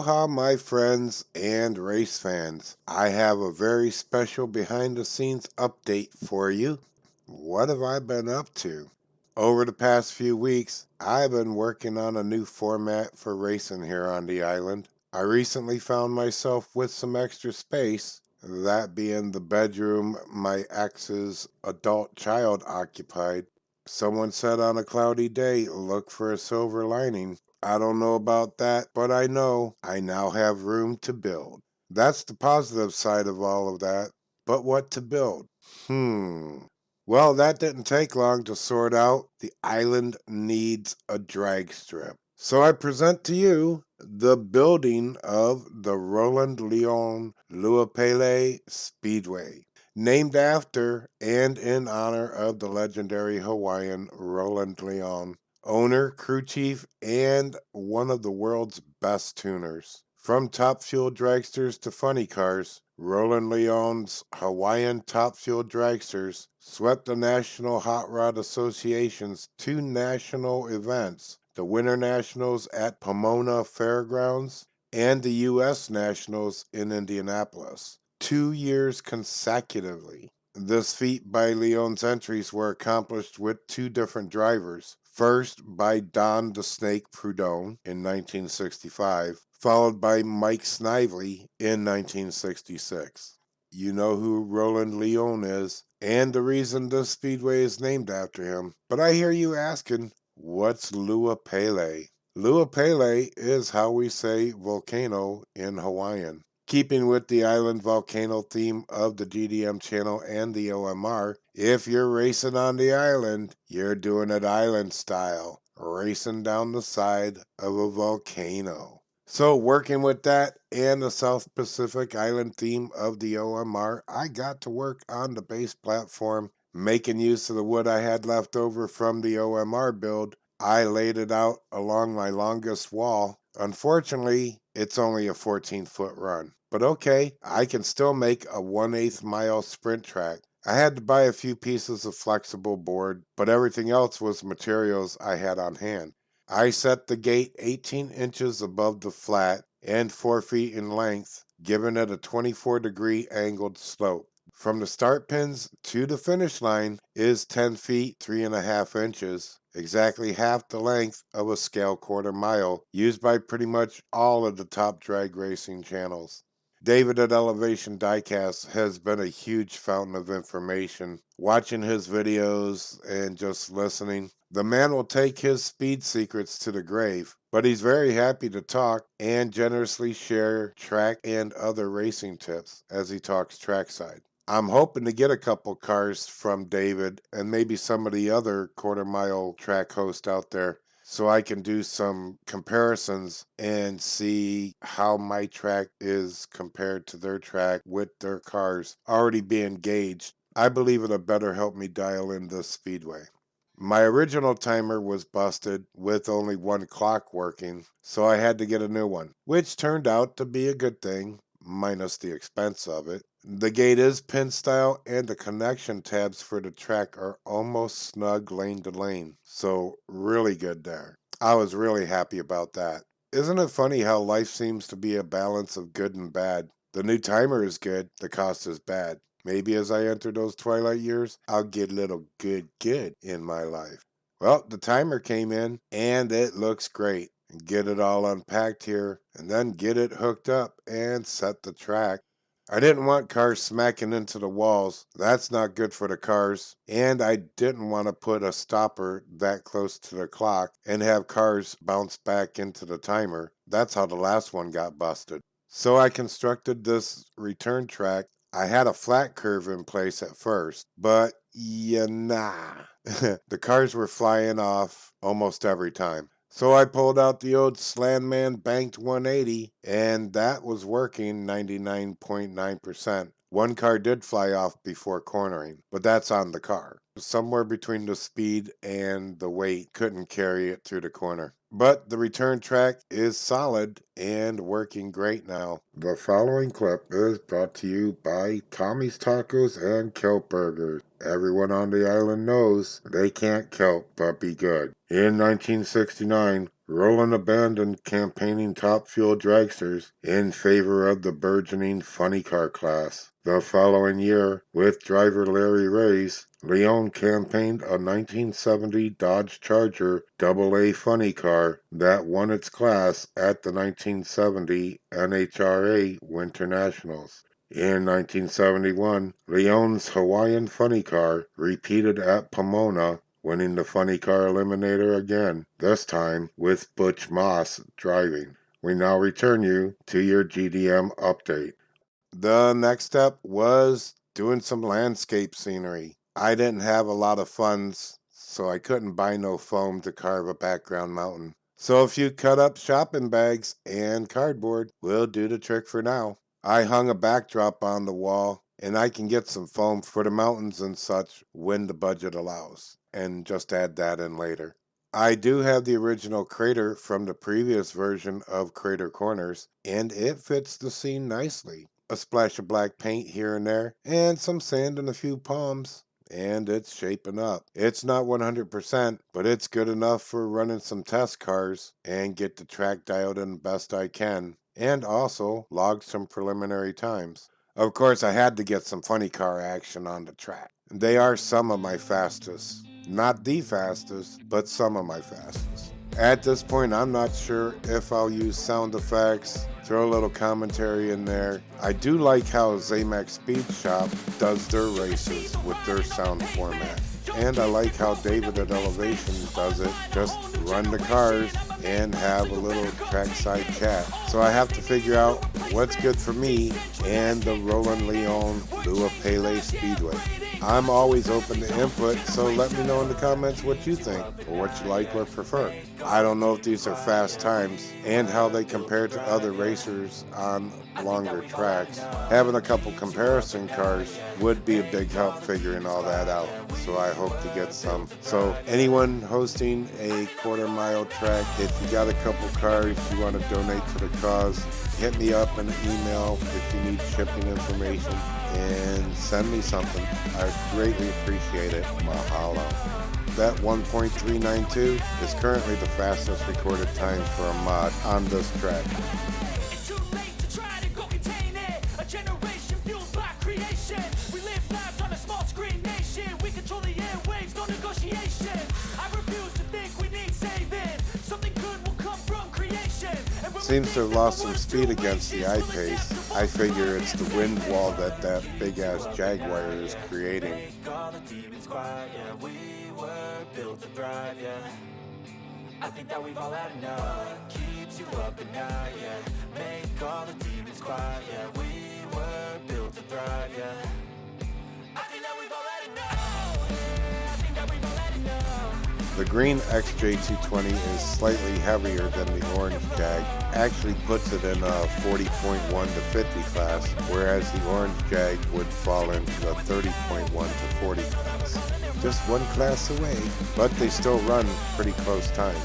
Aloha, my friends and race fans. I have a very special behind-the-scenes update for you. What have I been up to? Over the past few weeks, I've been working on a new format for racing here on the island. I recently found myself with some extra space, that being the bedroom my ex's adult child occupied. Someone said on a cloudy day, look for a silver lining. I don't know about that, but I know I now have room to build. That's the positive side of all of that. But what to build? Well, that didn't take long to sort out. The island needs a drag strip. So I present to you the building of the Roland Leong Luapele Speedway, named after and in honor of the legendary Hawaiian Roland Leong, owner, crew chief, and one of the world's best tuners. From top fuel dragsters to funny cars, Roland Leong's Hawaiian top fuel dragsters swept the National Hot Rod Association's two national events, the Winter Nationals at Pomona Fairgrounds and the U.S. Nationals in Indianapolis, 2 years consecutively. This feat by Leong's entries were accomplished with two different drivers. First by Don the Snake Prudhomme in 1965, followed by Mike Snively in 1966. You know who Roland Leong is, and the reason this speedway is named after him. But I hear you asking, what's Luapele? Luapele is how we say volcano in Hawaiian. Keeping with the island volcano theme of the GDM channel and the OMR, if you're racing on the island, you're doing it island style, racing down the side of a volcano. So working with that and the South Pacific Island theme of the OMR, I got to work on the base platform, making use of the wood I had left over from the OMR build. I laid it out along my longest wall. Unfortunately, it's only a 14-foot run. But okay, I can still make a 1/8 mile sprint track. I had to buy a few pieces of flexible board, but everything else was materials I had on hand. I set the gate 18 inches above the flat and 4 feet in length, giving it a 24-degree angled slope. From the start pins to the finish line is 10 feet 3.5 inches, exactly half the length of a scale quarter mile, used by pretty much all of the top drag racing channels. David at Elevation DIECAST has been a huge fountain of information. Watching his videos and just listening, the man will take his speed secrets to the grave, but he's very happy to talk and generously share track and other racing tips as he talks trackside. I'm hoping to get a couple cars from David and maybe some of the other quarter-mile track hosts out there so I can do some comparisons and see how my track is compared to their track with their cars already being gauged. I believe it'll better help me dial in this speedway. My original timer was busted with only one clock working, so I had to get a new one, which turned out to be a good thing, minus the expense of it. The gate is pin style and the connection tabs for the track are almost snug lane to lane, so really good there. I was really happy about that. Isn't it funny how life seems to be a balance of good and bad? The new timer is good, the cost is bad. Maybe as I enter those twilight years, I'll get a little good in my life. Well, the timer came in and it looks great. Get it all unpacked here and then get it hooked up and set the track. I didn't want cars smacking into the walls. That's not good for the cars. And I didn't want to put a stopper that close to the clock and have cars bounce back into the timer. That's how the last one got busted. So I constructed this return track. I had a flat curve in place at first, but the cars were flying off almost every time. So I pulled out the old Slandman banked 180, and that was working 99.9%. One car did fly off before cornering, but that's on the car. Somewhere between the speed and the weight couldn't carry it through the corner. But the return track is solid and working great now. The following clip is brought to you by Tommy's Tacos and Kelp Burgers. Everyone on the island knows they can't kelp but be good. In 1969, Roland abandoned campaigning top fuel dragsters in favor of the burgeoning funny car class. The following year, with driver Larry Reyes, Leong campaigned a 1970 Dodge Charger AA funny car that won its class at the 1970 NHRA Winter Nationals. In 1971, Leong's Hawaiian funny car repeated at Pomona, winning the funny car eliminator again, this time with Butch Moss driving. We now return you to your GDM update. The next step was doing some landscape scenery. I didn't have a lot of funds, so I couldn't buy no foam to carve a background mountain. So a few cut up shopping bags and cardboard will do the trick for now. I hung a backdrop on the wall, and I can get some foam for the mountains and such when the budget allows, and just add that in later. I do have the original crater from the previous version of Crater Corners, and it fits the scene nicely. A splash of black paint here and there, and some sand and a few palms, and it's shaping up. It's not 100%, but it's good enough for running some test cars and get the track dialed in best I can, and also log some preliminary times. Of course, I had to get some funny car action on the track. They are some of my fastest. Not the fastest, but some of my fastest. At this point, I'm not sure if I'll use sound effects, throw a little commentary in there. I do like how Zamax Speed Shop does their races with their sound format. And I like how David at Elevation does it. Just run the cars and have a little trackside chat. So I have to figure out what's good for me and the Roland Leong Lua Pele Speedway. I'm always open to input, so let me know in the comments what you think or what you like or prefer. I don't know if these are fast times and how they compare to other racers on longer tracks. Having a couple comparison cars would be a big help figuring all that out, so I hope to get some. So anyone hosting a quarter-mile track, if you got a couple cars you want to donate to the cause, hit me up in an email if you need shipping information and send me something. I greatly appreciate it. Mahalo. That 1.392 is currently the fastest recorded time for a mod on this track. It's too late to try to go contain it. A generation fueled by creation. We live lives on a small screen nation. We control the airwaves, no negotiation. I refuse to think we need saving. Something good will come from creation. Seems to have lost some speed against the eye pace. I figure it's the wind wall that big ass Jaguar is creating. Built to thrive, yeah. I think that we've all had enough. Keeps you up at night, yeah. Make all the demons quiet, yeah. We were built to thrive, yeah. I think that we've all had enough. I think that we've all had enough. The green XJ220 is slightly heavier than the orange Jag. Actually puts it in a 40.1 to 50 class, whereas the orange Jag would fall into the 30.1 to 40 class. Just one class away, but they still run pretty close times.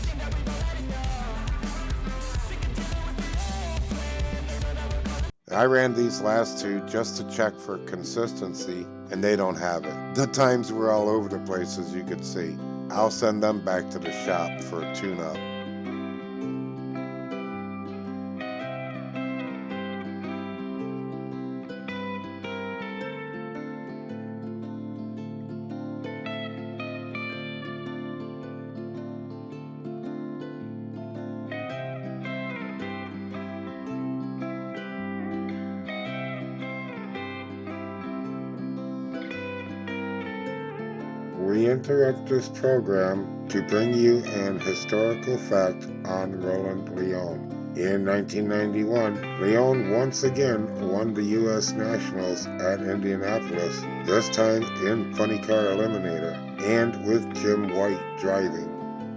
I ran these last two just to check for consistency, and they don't have it. The times were all over the place, as you could see. I'll send them back to the shop for a tune-up. We interrupt this program to bring you an historical fact on Roland Leong. In 1991, Leong once again won the U.S. Nationals at Indianapolis, this time in Funny Car Eliminator, and with Jim White driving.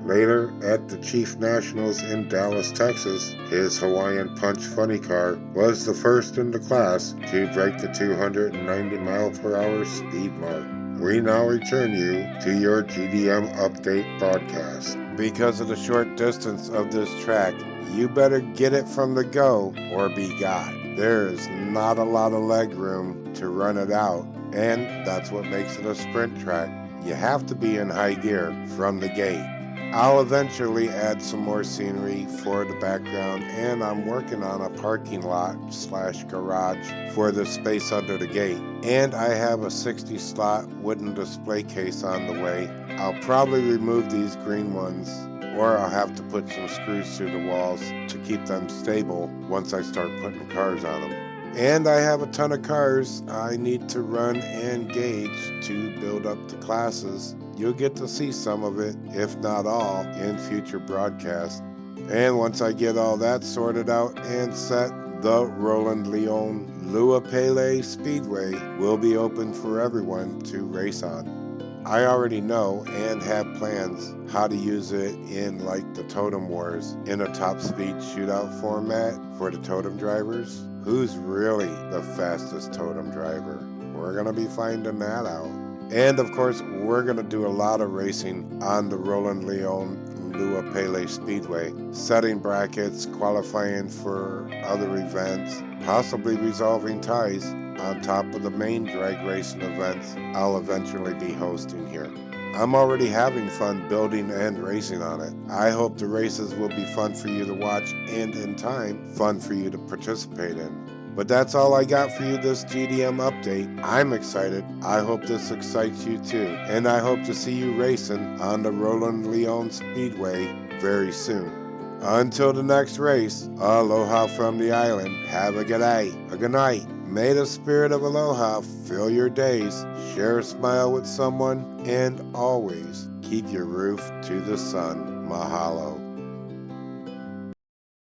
Later, at the Chief Nationals in Dallas, Texas, his Hawaiian Punch funny car was the first in the class to break the 290 mph speed mark. We now return you to your GDM update broadcast. Because of the short distance of this track, you better get it from the go or be got. There is not a lot of leg room to run it out, and that's what makes it a sprint track. You have to be in high gear from the gate. I'll eventually add some more scenery for the background, and I'm working on a parking lot / garage for the space under the gate. And I have a 60 slot wooden display case on the way. I'll probably remove these green ones, or I'll have to put some screws through the walls to keep them stable once I start putting cars on them. And I have a ton of cars I need to run and gauge to build up the classes. You'll get to see some of it, if not all, in future broadcasts. And once I get all that sorted out and set, the Roland Leong Lua Pele Speedway will be open for everyone to race on. I already know and have plans how to use it in like the Totem Wars in a top speed shootout format for the totem drivers. Who's really the fastest totem driver? We're going to be finding that out. And of course, we're going to do a lot of racing on the Roland Leong Lua Pele Speedway, setting brackets, qualifying for other events, possibly resolving ties on top of the main drag racing events I'll eventually be hosting here. I'm already having fun building and racing on it. I hope the races will be fun for you to watch and in time, fun for you to participate in. But that's all I got for you this GDM update. I'm excited. I hope this excites you too. And I hope to see you racing on the Roland Leong Speedway very soon. Until the next race, aloha from the island. Have a good day, a good night. May the spirit of aloha fill your days. Share a smile with someone and always keep your roof to the sun. Mahalo.